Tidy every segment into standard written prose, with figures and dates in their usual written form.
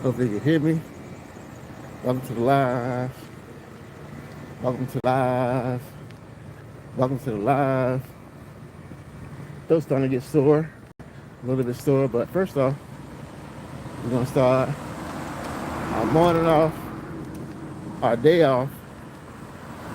Hopefully you can hear me. Welcome to the live. Welcome to live. Welcome to the live. Throat's starting to get sore, a little bit sore. But first off, we're gonna start our morning off, our day off.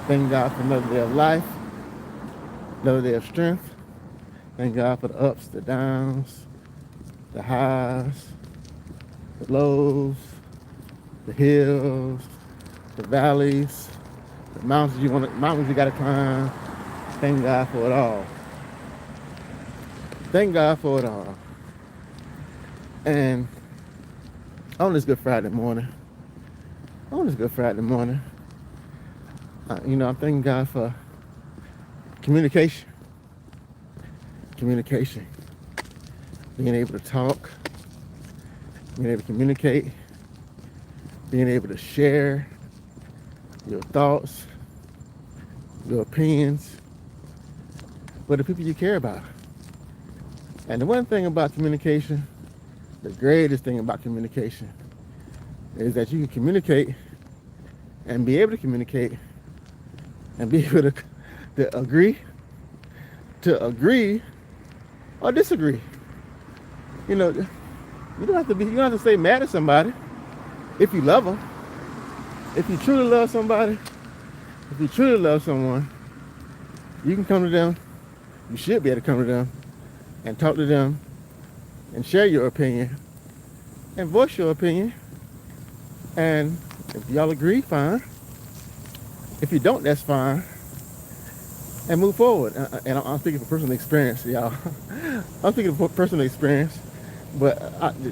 Thank God for another day of life, another day of strength. Thank God for the ups, the downs, the highs, the lows, the hills, the valleys, the mountains you gotta climb. Thank God for it all. Thank God for it all. And on this Good Friday morning, I'm thanking God for communication. Communication. Being able to talk, being able to communicate, being able to share your thoughts, your opinions with the people you care about. And the one thing about communication, the greatest thing about communication, is that you can communicate and be able to communicate and be able to agree or disagree. You know, you don't have to stay mad at somebody if you love them. If you truly love somebody, if you truly love someone, you can come to them. You should be able to come to them and talk to them and share your opinion and voice your opinion. And if y'all agree, fine. If you don't, that's fine. And move forward. And I'm speaking from personal experience, y'all. I'm speaking from personal experience, but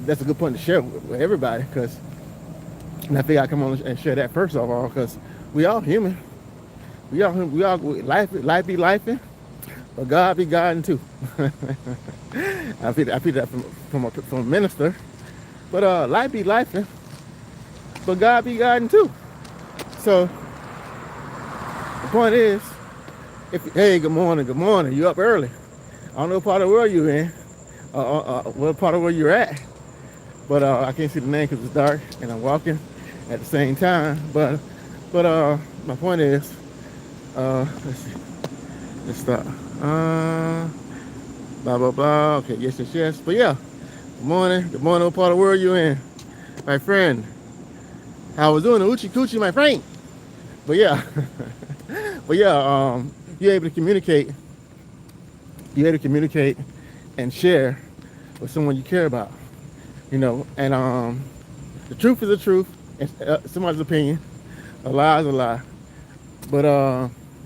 that's a good point to share with everybody, because I think I come on and share that first of all, because we all human. We all life be lifing, but God be guiding too. I feel that from a minister. But life be lifing, but God be guiding too. So the point is, hey, good morning. You up early? I don't know what part of the world you in, what part of the world you're at, but I can't see the name because it's dark and I'm walking at the same time. But my point is, let's see, let's start. Blah blah blah. Okay, yes. But yeah, good morning. What part of the world you in, my friend? How was doing the Uchi Coochie, my friend? But yeah, you're able to communicate. You're able to communicate and share with someone you care about. And the truth is the truth, and somebody's opinion. A lie is a lie. But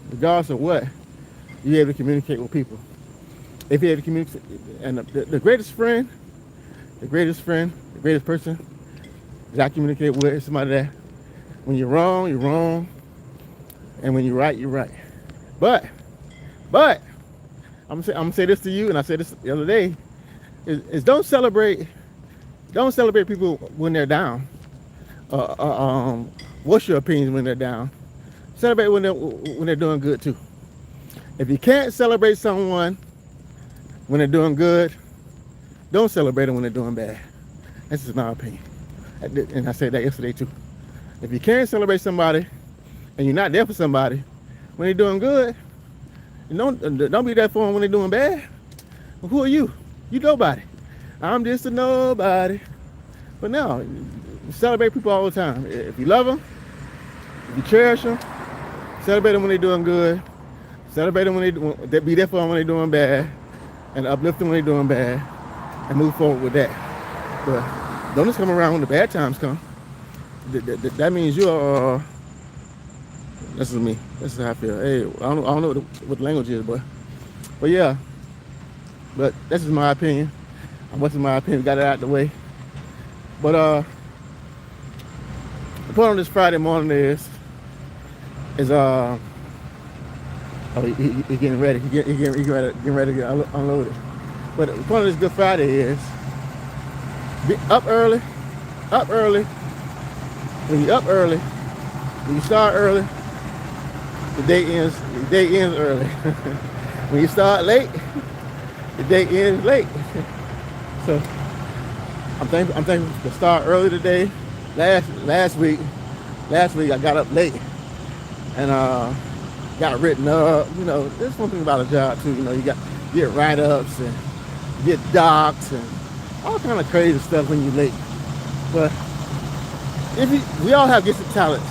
regardless of what, you're able to communicate with people. If you're able to communicate, and the greatest friend, the greatest person that I communicate with is somebody that when you're wrong, you're wrong, and when you're right, you're right. But I'm gonna say this to you, and I said this the other day, is don't celebrate people when they're down. What's your opinion when they're down? Celebrate when they're doing good too. If you can't celebrate someone when they're doing good, don't celebrate them when they're doing bad. That's just my opinion. And I said that yesterday too. If you can't celebrate somebody and you're not there for somebody when they're doing good, don't be there for them when they're doing bad. Well, who are you? You nobody. I'm just a nobody. But no, celebrate people all the time. If you love them, if you cherish them, celebrate them when they're doing good. Celebrate them when they be there for them when they're doing bad, and uplift them when they're doing bad, and move forward with that. But don't just come around when the bad times come. That means you're. This is me. This is how I feel. Hey, I don't know what the language is, but yeah. But this is my opinion. What's my opinion? Got it out the way. But the point on this Friday morning is oh, he getting ready. He getting ready to get unloaded. But the point of this Good Friday is be up early. When you up early, when you start early, the day ends early. When you start late, the day ends late. So I'm thankful to start early today. Last week I got up late and got written up. You know, there's one thing about a job too. You know, you get write-ups and get docs and all kind of crazy stuff when you're late. But we all have gifts and talents.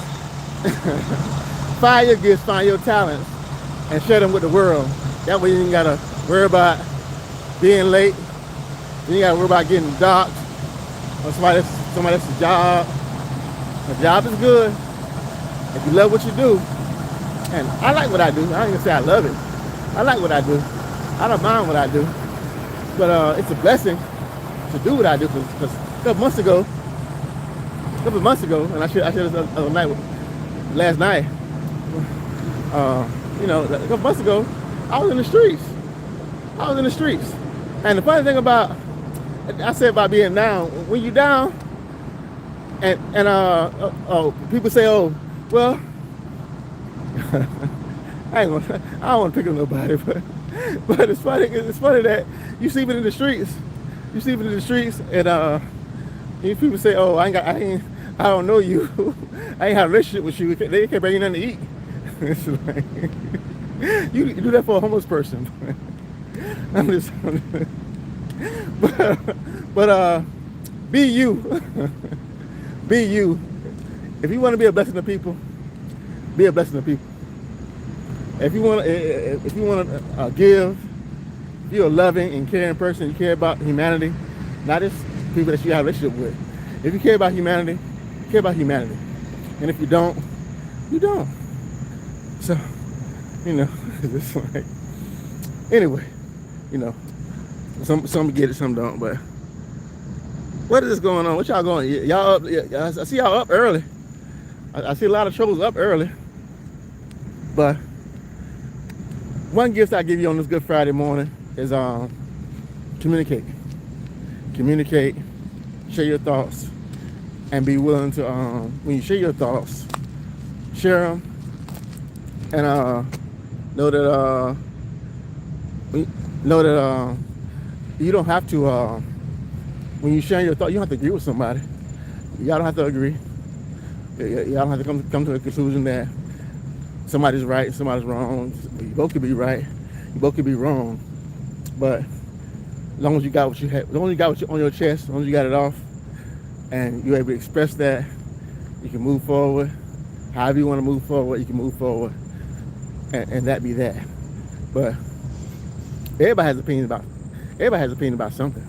Find your gifts, find your talents, and share them with the world. That way you ain't gotta worry about being late. You ain't gotta worry about getting docked or somebody else's job. A job is good if you love what you do. And I like what I do. I ain't gonna say I love it. I like what I do. I don't mind what I do. But it's a blessing to do what I do, because a couple months ago, and I shared this other night, last night, you know, a couple months ago, I was in the streets. And the funny thing about, I said about being down, when you're down, and people say, oh, well, I don't want to pick on nobody, but it's funny that you see me in the streets. And people say, oh, I don't know you. I ain't have a relationship with you. They can't bring you nothing to eat. It's like, you do that for a homeless person. I'm just, but be you. Be you. If you want to be a blessing to people, be a blessing to people. If you want to give, if you're a loving and caring person, you care about humanity, not just people that you have a relationship with. If you care about humanity, care about humanity. And if you don't, you don't. So, you know, it's like, anyway, you know, some get it, some don't. But what is going on? What y'all going? Y'all up? I see y'all up early. I see a lot of shows up early. But one gift I give you on this Good Friday morning is communicate. Communicate, share your thoughts, and be willing to, when you share your thoughts, share them, and know that you don't have to, when you share your thoughts, you don't have to agree with somebody. Y'all don't have to agree. Y'all don't have to come to the conclusion that somebody's right, somebody's wrong. You both could be right, you both could be wrong. But as long as you got what you had, as long as you got what on your chest, as long as you got it off, and you're able to express that, you can move forward. However you want to move forward, you can move forward, and that be that. But everybody has opinion about something,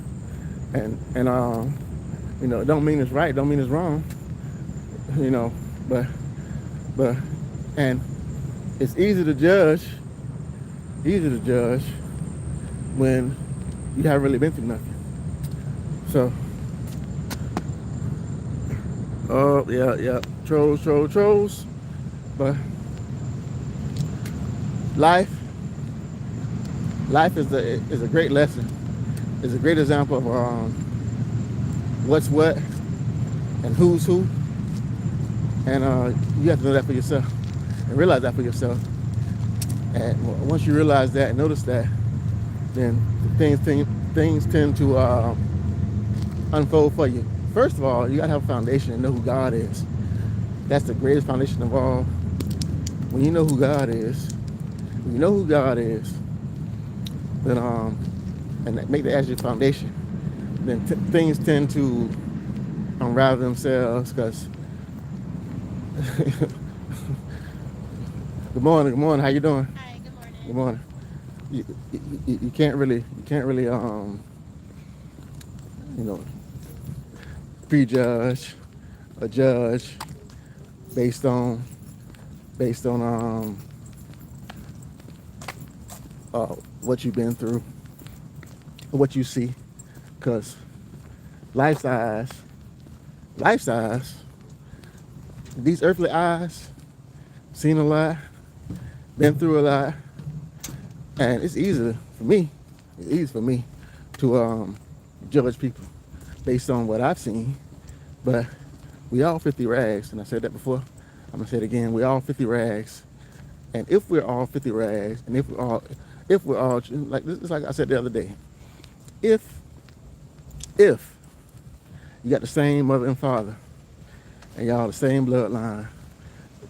and you know, it don't mean it's right, don't mean it's wrong, you know, but and it's easy to judge when you haven't really been through nothing. So, oh yeah, trolls. But life is a great lesson. It's a great example of what's what and who's who. And you have to know that for yourself and realize that for yourself. And once you realize that and notice that, then things tend to unfold for you. First of all, you gotta have a foundation and know who God is. That's the greatest foundation of all. When you know who God is, then and make that as your foundation, then things tend to unravel themselves. Because good morning. How you doing? Hi, good morning. Good morning. You can't really you know, prejudge or judge based on what you've been through or what you see, because life size, these earthly eyes seen a lot, been through a lot, and it's easy for me to judge people based on what I've seen. But we all 50 rags, and I said that before, I'm gonna say it again, we all 50 rags. And if we're all 50 rags, and if we're all like this, like I said the other day, if You got the same mother and father, and y'all the same bloodline.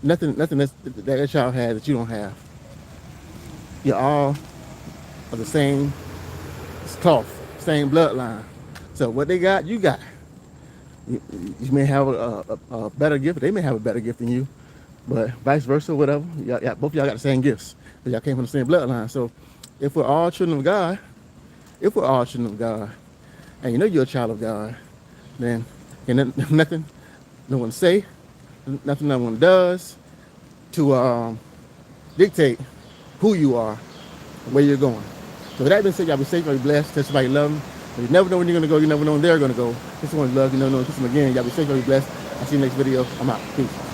Nothing that child has that you don't have. You're all of the same cloth, same bloodline. So what they got, you got. You may have a better gift, they may have a better gift than you, but vice versa, whatever. Both of y'all got the same gifts because y'all came from the same bloodline. So if we're all children of God, and you know you're a child of God, then nothing no one say, nothing no one does to dictate who you are, where you're going. So with that being said, y'all be safe, y'all be blessed, tell somebody you love them. You never know when you're gonna go, you never know when they're gonna go. This one's love, you never know. Kiss them again. Y'all be safe, y'all be blessed. I'll see you next video. I'm out. Peace.